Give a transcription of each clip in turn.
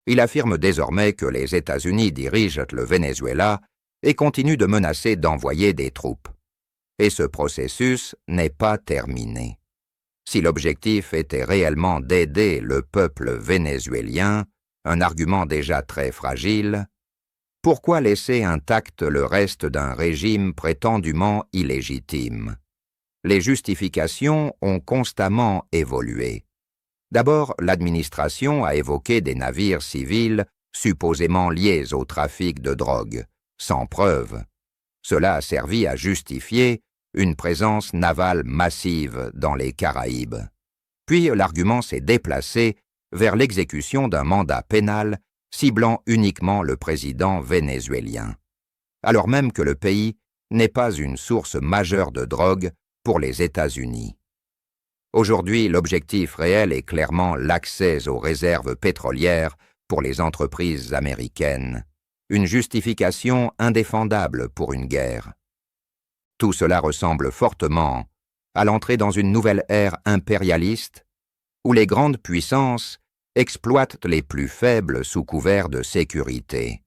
Il affirme désormais que les États-Unis dirigent le Venezuela et continuent de menacer d'envoyer des troupes. Et ce processus n'est pas terminé. Si l'objectif était réellement d'aider le peuple vénézuélien, un argument déjà très fragile, pourquoi laisser intact le reste d'un régime prétendument illégitime? Les justifications ont constamment évolué. D'abord, l'administration a évoqué des navires civils supposément liés au trafic de drogue, sans preuve. Cela a servi à justifier une présence navale massive dans les Caraïbes. Puis l'argument s'est déplacé vers l'exécution d'un mandat pénal ciblant uniquement le président vénézuélien, alors même que le pays n'est pas une source majeure de drogue pour les États-Unis. Aujourd'hui, l'objectif réel est clairement l'accès aux réserves pétrolières pour les entreprises américaines, une justification indéfendable pour une guerre. Tout cela ressemble fortement à l'entrée dans une nouvelle ère impérialiste où les grandes puissances exploitent les plus faibles sous couvert de sécurité.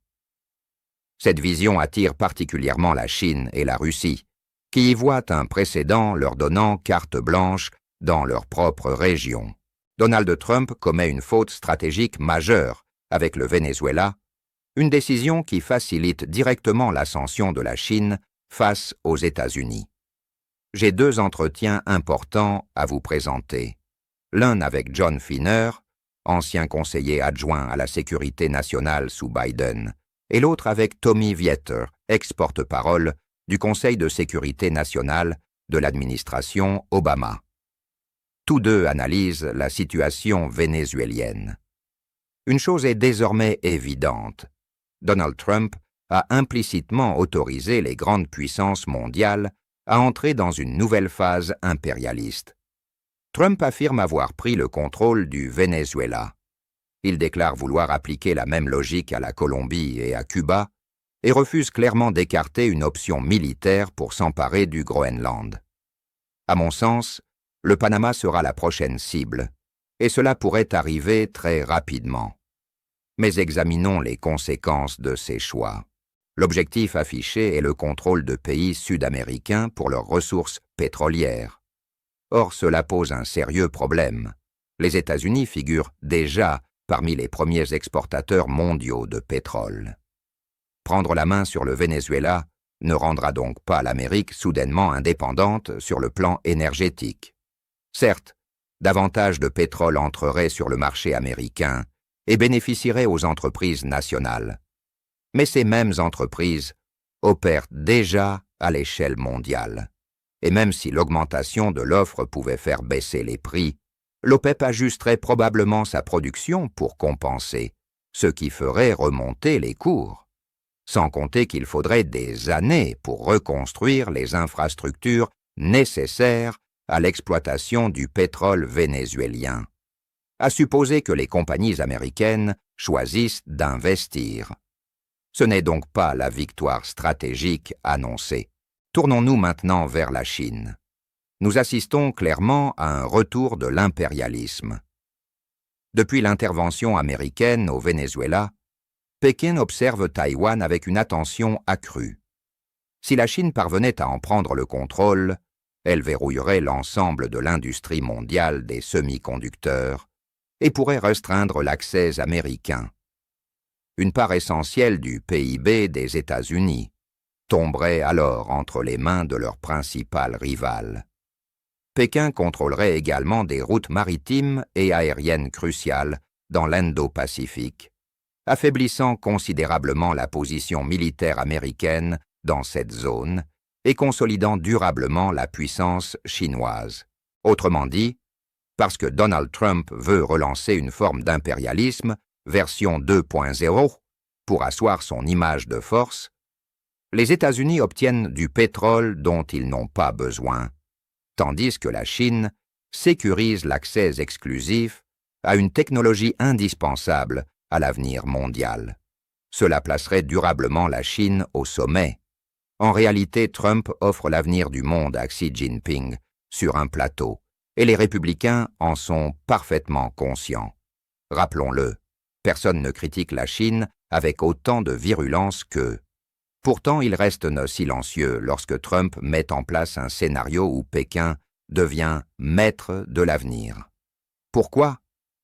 Cette vision attire particulièrement la Chine et la Russie, qui y voient un précédent leur donnant carte blanche dans leur propre région. Donald Trump commet une faute stratégique majeure avec le Venezuela, une décision qui facilite directement l'ascension de la Chine face aux États-Unis. J'ai 2 entretiens importants à vous présenter. L'un avec John Finner, ancien conseiller adjoint à la sécurité nationale sous Biden, et l'autre avec Tommy Vietor, ex-porte-parole du Conseil de sécurité nationale de l'administration Obama. Tous 2 analysent la situation vénézuélienne. Une chose est désormais évidente. Donald Trump a implicitement autorisé les grandes puissances mondiales à entrer dans une nouvelle phase impérialiste. Trump affirme avoir pris le contrôle du Venezuela. Il déclare vouloir appliquer la même logique à la Colombie et à Cuba et refuse clairement d'écarter une option militaire pour s'emparer du Groenland. À mon sens, le Panama sera la prochaine cible, et cela pourrait arriver très rapidement. Mais examinons les conséquences de ces choix. L'objectif affiché est le contrôle de pays sud-américains pour leurs ressources pétrolières. Or, cela pose un sérieux problème. Les États-Unis figurent déjà parmi les premiers exportateurs mondiaux de pétrole. Prendre la main sur le Venezuela ne rendra donc pas l'Amérique soudainement indépendante sur le plan énergétique. Certes, davantage de pétrole entrerait sur le marché américain et bénéficierait aux entreprises nationales. Mais ces mêmes entreprises opèrent déjà à l'échelle mondiale. Et même si l'augmentation de l'offre pouvait faire baisser les prix, l'OPEP ajusterait probablement sa production pour compenser, ce qui ferait remonter les cours. Sans compter qu'il faudrait des années pour reconstruire les infrastructures nécessaires à l'exploitation du pétrole vénézuélien, à supposer que les compagnies américaines choisissent d'investir. Ce n'est donc pas la victoire stratégique annoncée. Tournons-nous maintenant vers la Chine. Nous assistons clairement à un retour de l'impérialisme. Depuis l'intervention américaine au Venezuela, Pékin observe Taïwan avec une attention accrue. Si la Chine parvenait à en prendre le contrôle, elle verrouillerait l'ensemble de l'industrie mondiale des semi-conducteurs et pourrait restreindre l'accès américain. Une part essentielle du PIB des États-Unis tomberait alors entre les mains de leur principal rival. Pékin contrôlerait également des routes maritimes et aériennes cruciales dans l'Indo-Pacifique, affaiblissant considérablement la position militaire américaine dans cette zone et consolidant durablement la puissance chinoise. Autrement dit, parce que Donald Trump veut relancer une forme d'impérialisme, version 2.0, pour asseoir son image de force, les États-Unis obtiennent du pétrole dont ils n'ont pas besoin, tandis que la Chine sécurise l'accès exclusif à une technologie indispensable à l'avenir mondial. Cela placerait durablement la Chine au sommet. En réalité, Trump offre l'avenir du monde à Xi Jinping sur un plateau, et les républicains en sont parfaitement conscients. Rappelons-le, Personne ne critique la Chine avec autant de virulence qu'eux. Pourtant, ils restent silencieux lorsque Trump met en place un scénario où Pékin devient maître de l'avenir. Pourquoi?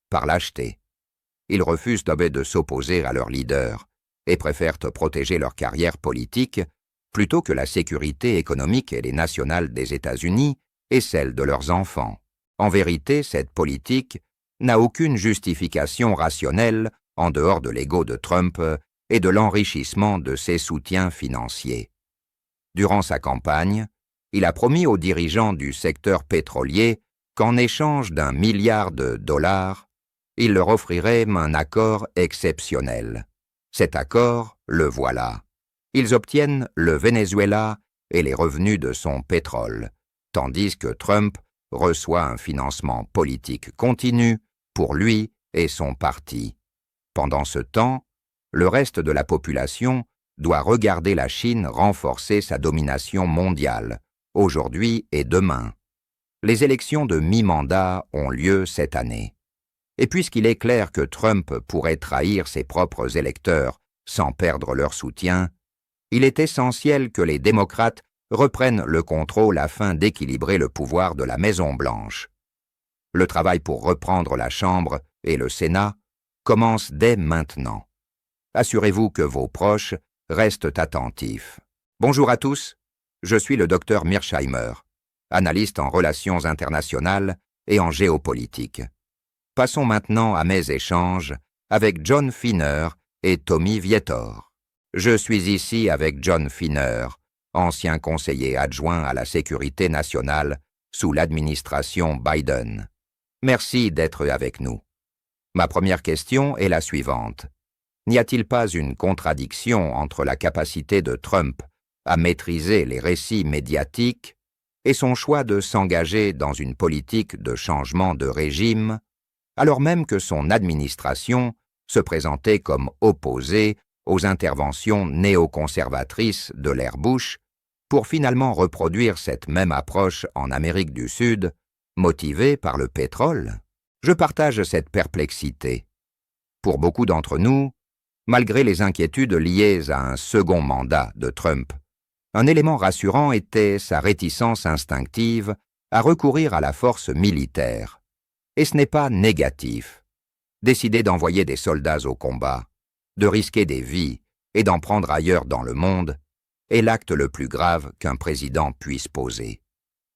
Par lâcheté. Ils refusent de s'opposer à leur leader et préfèrent protéger leur carrière politique plutôt que la sécurité économique et nationale des États-Unis et celle de leurs enfants. En vérité, cette politique n'a aucune justification rationnelle en dehors de l'ego de Trump et de l'enrichissement de ses soutiens financiers. Durant sa campagne, il a promis aux dirigeants du secteur pétrolier qu'en échange d'1 milliard de dollars, il leur offrirait un accord exceptionnel. Cet accord, le voilà. Ils obtiennent le Venezuela et les revenus de son pétrole, tandis que Trump reçoit un financement politique continu pour lui et son parti. Pendant ce temps, le reste de la population doit regarder la Chine renforcer sa domination mondiale, aujourd'hui et demain. Les élections de mi-mandat ont lieu cette année. Et puisqu'il est clair que Trump pourrait trahir ses propres électeurs sans perdre leur soutien, il est essentiel que les démocrates reprennent le contrôle afin d'équilibrer le pouvoir de la Maison-Blanche. Le travail pour reprendre la Chambre et le Sénat commence dès maintenant. Assurez-vous que vos proches restent attentifs. Bonjour à tous, je suis le Dr Mearsheimer, analyste en relations internationales et en géopolitique. Passons maintenant à mes échanges avec John Finner et Tommy Vietor. Je suis ici avec John Finner, ancien conseiller adjoint à la sécurité nationale sous l'administration Biden. Merci d'être avec nous. Ma première question est la suivante. N'y a-t-il pas une contradiction entre la capacité de Trump à maîtriser les récits médiatiques et son choix de s'engager dans une politique de changement de régime, alors même que son administration se présentait comme opposée aux interventions néoconservatrices de l'ère Bush pour finalement reproduire cette même approche en Amérique du Sud, motivée par le pétrole? Je partage cette perplexité. Pour beaucoup d'entre nous, malgré les inquiétudes liées à un second mandat de Trump, un élément rassurant était sa réticence instinctive à recourir à la force militaire. Et ce n'est pas négatif. Décider d'envoyer des soldats au combat, de risquer des vies et d'en prendre ailleurs dans le monde est l'acte le plus grave qu'un président puisse poser.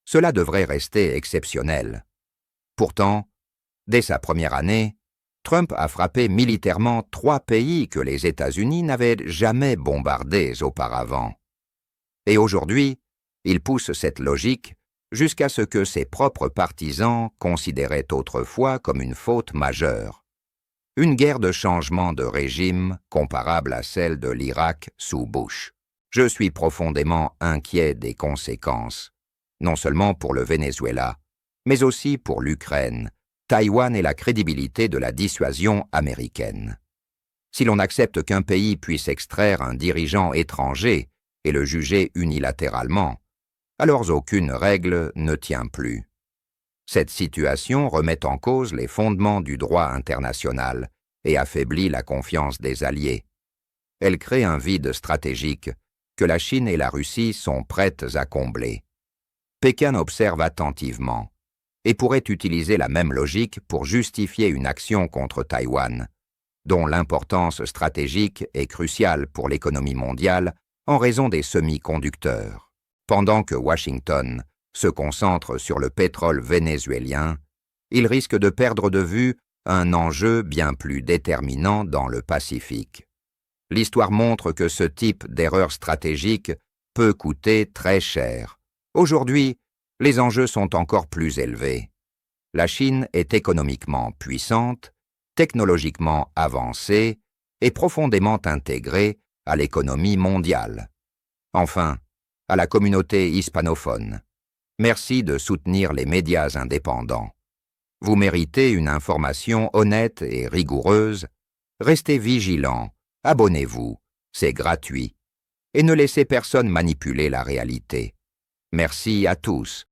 Cela devrait rester exceptionnel. Pourtant, dès sa première année, Trump a frappé militairement 3 pays que les États-Unis n'avaient jamais bombardés auparavant. Et aujourd'hui, il pousse cette logique jusqu'à ce que ses propres partisans considéraient autrefois comme une faute majeure. Une guerre de changement de régime comparable à celle de l'Irak sous Bush. Je suis profondément inquiet des conséquences, non seulement pour le Venezuela, mais aussi pour l'Ukraine, Taïwan et la crédibilité de la dissuasion américaine. Si l'on accepte qu'un pays puisse extraire un dirigeant étranger et le juger unilatéralement, alors aucune règle ne tient plus. Cette situation remet en cause les fondements du droit international et affaiblit la confiance des alliés. Elle crée un vide stratégique que la Chine et la Russie sont prêtes à combler. Pékin observe attentivement et pourrait utiliser la même logique pour justifier une action contre Taïwan, dont l'importance stratégique est cruciale pour l'économie mondiale en raison des semi-conducteurs. Pendant que Washington se concentre sur le pétrole vénézuélien, il risque de perdre de vue un enjeu bien plus déterminant dans le Pacifique. L'histoire montre que ce type d'erreur stratégique peut coûter très cher. Aujourd'hui, les enjeux sont encore plus élevés. La Chine est économiquement puissante, technologiquement avancée et profondément intégrée à l'économie mondiale. Enfin, à la communauté hispanophone, merci de soutenir les médias indépendants. Vous méritez une information honnête et rigoureuse. Restez vigilants, abonnez-vous, c'est gratuit. Et ne laissez personne manipuler la réalité. Merci à tous.